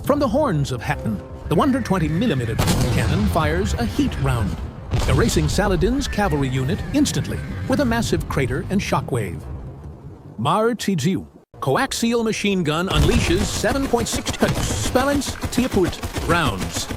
From the horns of Hatton, the 120mm cannon fires a heat round, erasing Saladin's cavalry unit instantly with a massive crater and shockwave. Mar Tiziu, coaxial machine gun unleashes 7.6 spellings Tiaput rounds,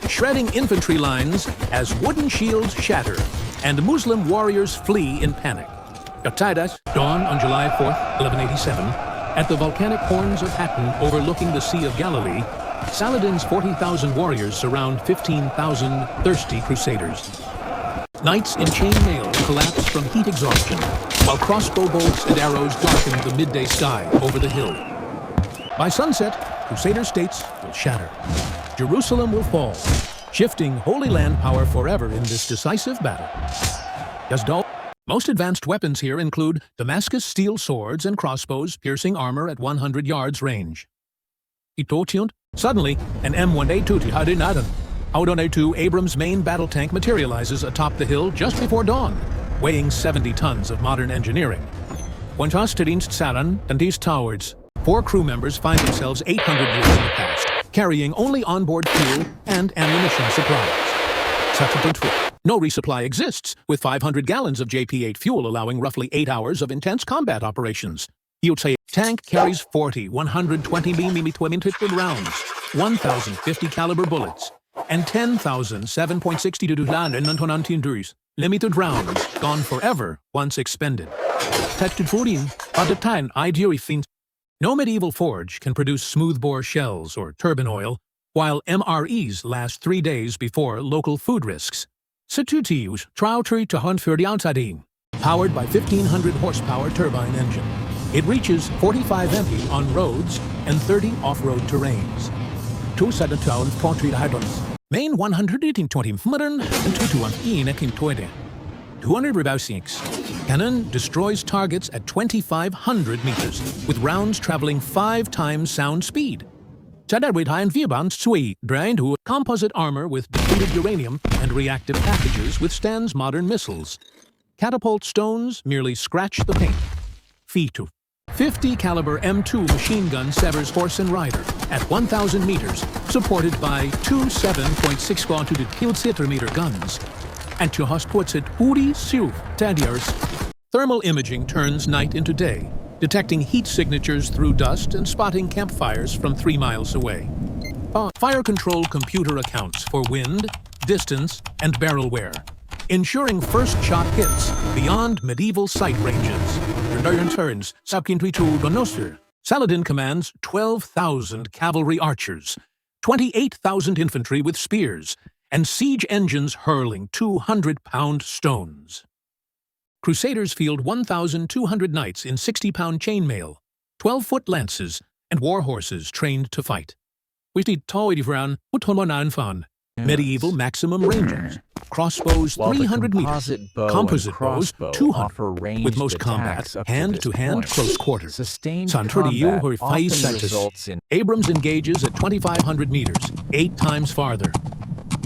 shredding infantry lines as wooden shields shatter and Muslim warriors flee in panic. Qatidas, dawn on July 4th, 1187, at the volcanic horns of Hatton overlooking the Sea of Galilee, Saladin's 40,000 warriors surround 15,000 thirsty crusaders. Knights in chainmail collapse from heat exhaustion, while crossbow bolts and arrows darken the midday sky over the hill. By sunset, Crusader states will shatter. Jerusalem will fall, shifting Holy Land power forever in this decisive battle. Yazdal. Most advanced weapons here include Damascus steel swords and crossbows piercing armor at 100 yards range. Suddenly, an M1A2 Abrams main battle tank materializes atop the hill just before dawn, weighing 70 tons of modern engineering. Towers. 4 crew members find themselves 800 years in the past, carrying only onboard fuel and ammunition supplies. No resupply exists, with 500 gallons of JP-8 fuel allowing roughly 8 hours of intense combat operations. Tank carries 40 120mm rounds, 1,050 caliber bullets, and 10,000 7.62 limited rounds gone forever once expended. No medieval forge can produce smoothbore shells or turbine oil, while MREs last 3 days before local food risks. Situtius Trautri to Hunt for the Outsidine, powered by 1,500 horsepower turbine engine. It reaches 45 MP on roads and 30 off-road terrains. 2 Main 120 modern and 220 200 cannon destroys targets at 2,500 meters, with rounds traveling 5 times sound speed. Composite armor with depleted uranium and reactive packages withstands modern missiles. Catapult stones merely scratch the paint. Fitu. 50 caliber M2 machine gun severs horse and rider at 1,000 meters, supported by 2 7.6 km guns. And to hospitsit Uri Siu Tadiers. Thermal imaging turns night into day, detecting heat signatures through dust and spotting campfires from 3 miles away. Fire control computer accounts for wind, distance, and barrel wear, ensuring first shot hits beyond medieval sight ranges. Saladin commands 12,000 cavalry archers, 28,000 infantry with spears, and siege engines hurling 200-pound stones. Crusaders field 1,200 knights in 60-pound chainmail, 12-foot lances, and war horses trained to fight. Medieval maximum ranges, crossbows 300 meters, composite bows 200, with most combat hand-to-hand close quarters. Abrams engages at 2,500 meters, 8 times farther.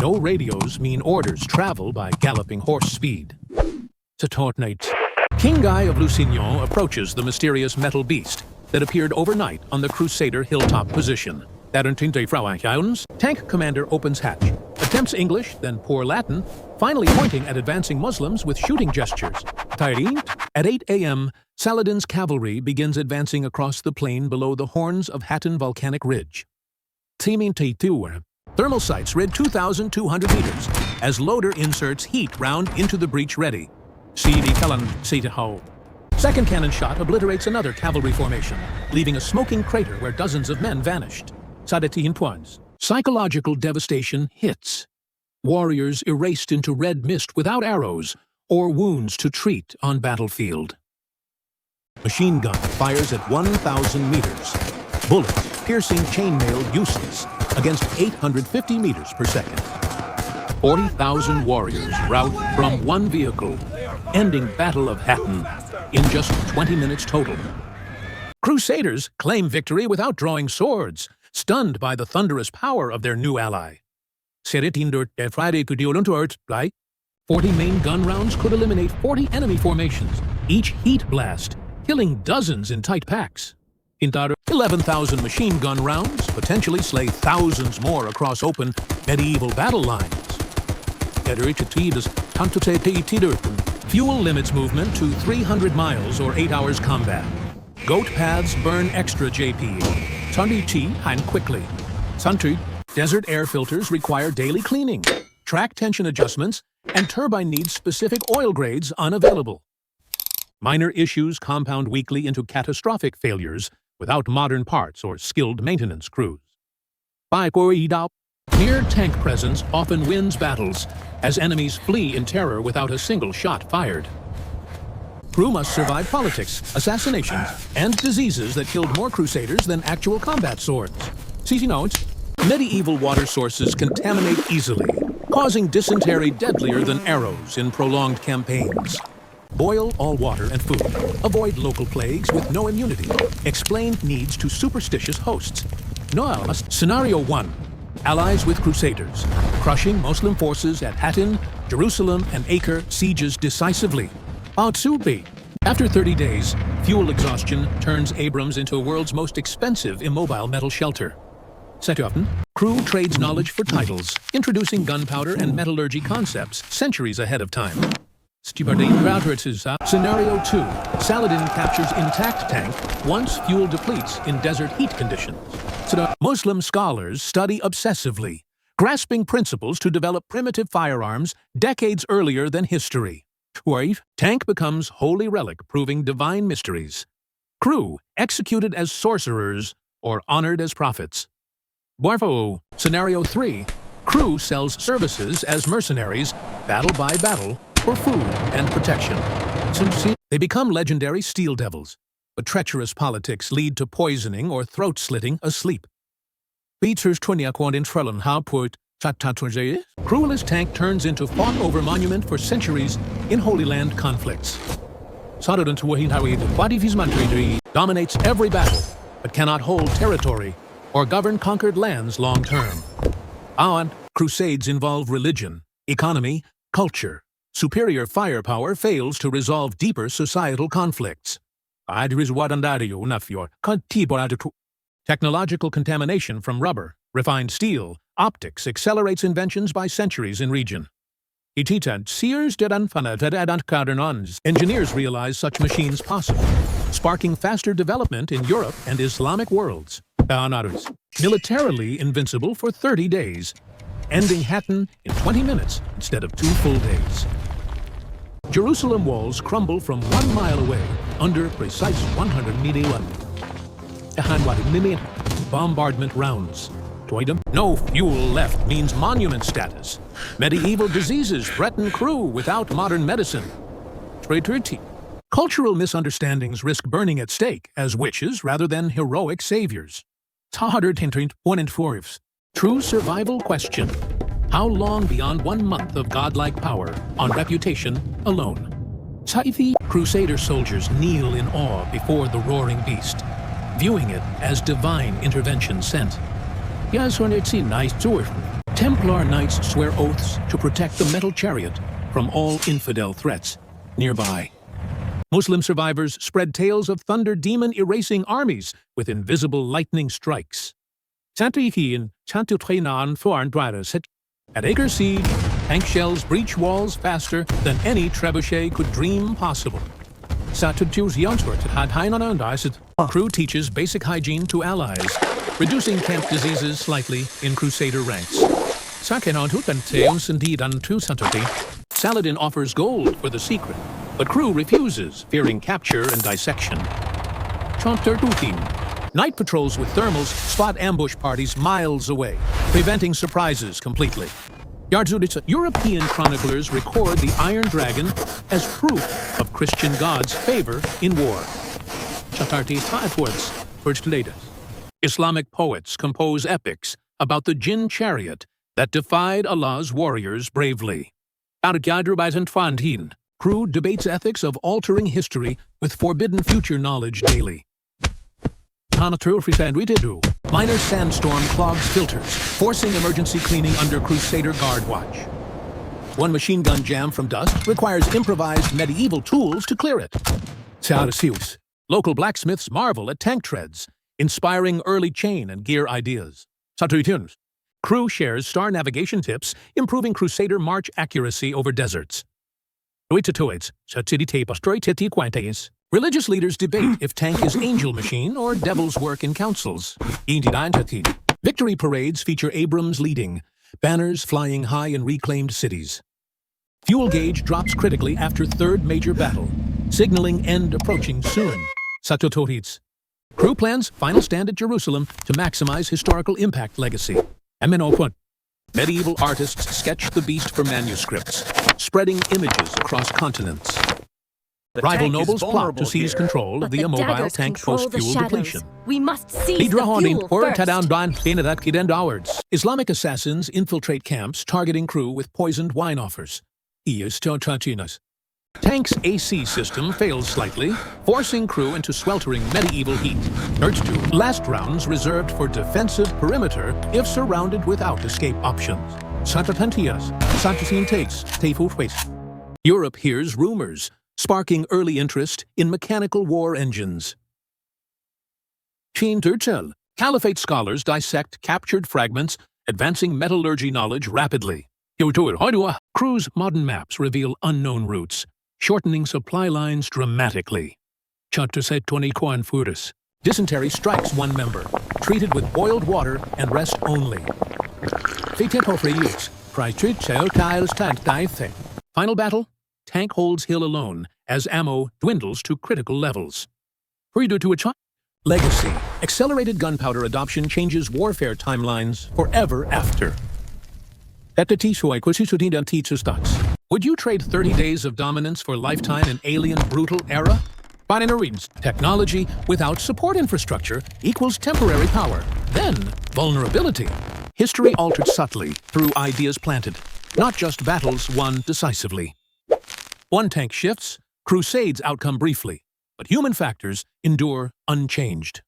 No radios mean orders travel by galloping horse speed. King Guy of Lusignan approaches the mysterious metal beast that appeared overnight on the Crusader hilltop position. Tank commander opens hatch, attempts English, then poor Latin, finally pointing at advancing Muslims with shooting gestures. At 8 a.m., Saladin's cavalry begins advancing across the plain below the horns of Hatton Volcanic Ridge. Thermal sights read 2,200 meters as loader inserts heat round into the breach ready. Second cannon shot obliterates another cavalry formation, leaving a smoking crater where dozens of men vanished. Psychological devastation hits. Warriors erased into red mist without arrows or wounds to treat on battlefield. Machine gun fires at 1,000 meters. Bullets piercing chainmail useless against 850 meters per second. 40,000 warriors rout from one vehicle, ending Battle of Hatton in just 20 minutes total. Crusaders claim victory without drawing swords, stunned by the thunderous power of their new ally. 40 main gun rounds could eliminate 40 enemy formations, each heat blast, killing dozens in tight packs. 11,000 machine gun rounds potentially slay thousands more across open medieval battle lines. Fuel limits movement to 300 miles or 8 hours combat. Goat paths burn extra JP. Santi and quickly. Santi, desert air filters require daily cleaning. Track tension adjustments and turbine needs specific oil grades unavailable. Minor issues compound weekly into catastrophic failures without modern parts or skilled maintenance crews. Mere tank presence often wins battles as enemies flee in terror without a single shot fired. Crew must survive politics, assassinations, and diseases that killed more crusaders than actual combat swords. CC notes, medieval water sources contaminate easily, causing dysentery deadlier than arrows in prolonged campaigns. Boil all water and food. Avoid local plagues with no immunity. Explain needs to superstitious hosts. Scenario 1. Allies with Crusaders. Crushing Muslim forces at Hattin, Jerusalem, and Acre sieges decisively. After 30 days, fuel exhaustion turns Abrams into the world's most expensive immobile metal shelter. Crew trades knowledge for titles, introducing gunpowder and metallurgy concepts centuries ahead of time. Scenario 2. Saladin captures intact tank once fuel depletes in desert heat conditions. Muslim scholars study obsessively, grasping principles to develop primitive firearms decades earlier than history. Tank becomes holy relic proving divine mysteries. Crew executed as sorcerers or honored as prophets. Scenario 3. Crew sells services as mercenaries, battle by battle, for food and protection. They become legendary steel devils, but treacherous politics lead to poisoning or throat-slitting asleep. Cruelest tank turns into fought-over monument for centuries in Holy Land conflicts. Dominates every battle, but cannot hold territory or govern conquered lands long-term. Crusades involve religion, economy, culture. Superior firepower fails to resolve deeper societal conflicts. Technological contamination from rubber, refined steel, optics accelerates inventions by centuries in region. Engineers realize such machines possible, sparking faster development in Europe and Islamic worlds. Militarily invincible for 30 days, ending Hattin in 20 minutes instead of 2 full days. Jerusalem walls crumble from 1 mile away under precise 100 meters. Bombardment rounds. No fuel left means monument status. Medieval diseases threaten crew without modern medicine. Cultural misunderstandings risk burning at stake as witches rather than heroic saviors. True survival question. How long beyond 1 month of godlike power on reputation alone? Crusader soldiers kneel in awe before the roaring beast, viewing it as divine intervention sent. Templar knights swear oaths to protect the metal chariot from all infidel threats nearby. Muslim survivors spread tales of thunder demon erasing armies with invisible lightning strikes. At Acre Siege, tank shells breach walls faster than any trebuchet could dream possible. Crew teaches basic hygiene to allies, reducing camp diseases slightly in Crusader ranks. Saladin offers gold for the secret, but crew refuses, fearing capture and dissection. Night patrols with thermals spot ambush parties miles away, preventing surprises completely. European chroniclers record the Iron Dragon as proof of Christian God's favor in war. Islamic poets compose epics about the jinn chariot that defied Allah's warriors bravely. Crew debates ethics of altering history with forbidden future knowledge daily. Minor sandstorm clogs filters, forcing emergency cleaning under Crusader guard watch. One machine gun jam from dust requires improvised medieval tools to clear it. Local blacksmiths marvel at tank treads, inspiring early chain and gear ideas. Satuitunes. Crew shares star navigation tips, improving Crusader march accuracy over deserts. Religious leaders debate if tank is angel machine or devil's work in councils. Victory parades feature Abrams leading, banners flying high in reclaimed cities. Fuel gauge drops critically after third major battle, signaling end approaching soon. Satotorits. Crew plans final stand at Jerusalem to maximize historical impact legacy. Aminopun. Medieval artists sketch the beast for manuscripts, spreading images across continents. Rival nobles plot to seize control of the immobile tank post-fuel depletion. We must seize the fuel first. Islamic assassins infiltrate camps, targeting crew with poisoned wine offers. Tank's AC system fails slightly, forcing crew into sweltering medieval heat. Last rounds reserved for defensive perimeter if surrounded without escape options. Europe hears rumors, sparking early interest in mechanical war engines. Caliphate scholars dissect captured fragments, advancing metallurgy knowledge rapidly. Crew's modern maps reveal unknown routes, shortening supply lines dramatically. Dysentery strikes one member, treated with boiled water and rest only. Final battle? Tank holds hill alone as ammo dwindles to critical levels. Legacy. Accelerated gunpowder adoption changes warfare timelines forever after. Would you trade 30 days of dominance for lifetime in alien brutal era? Technology without support infrastructure equals temporary power, then vulnerability. History altered subtly through ideas planted, not just battles won decisively. One tank shifts, Crusades outcome briefly, but human factors endure unchanged.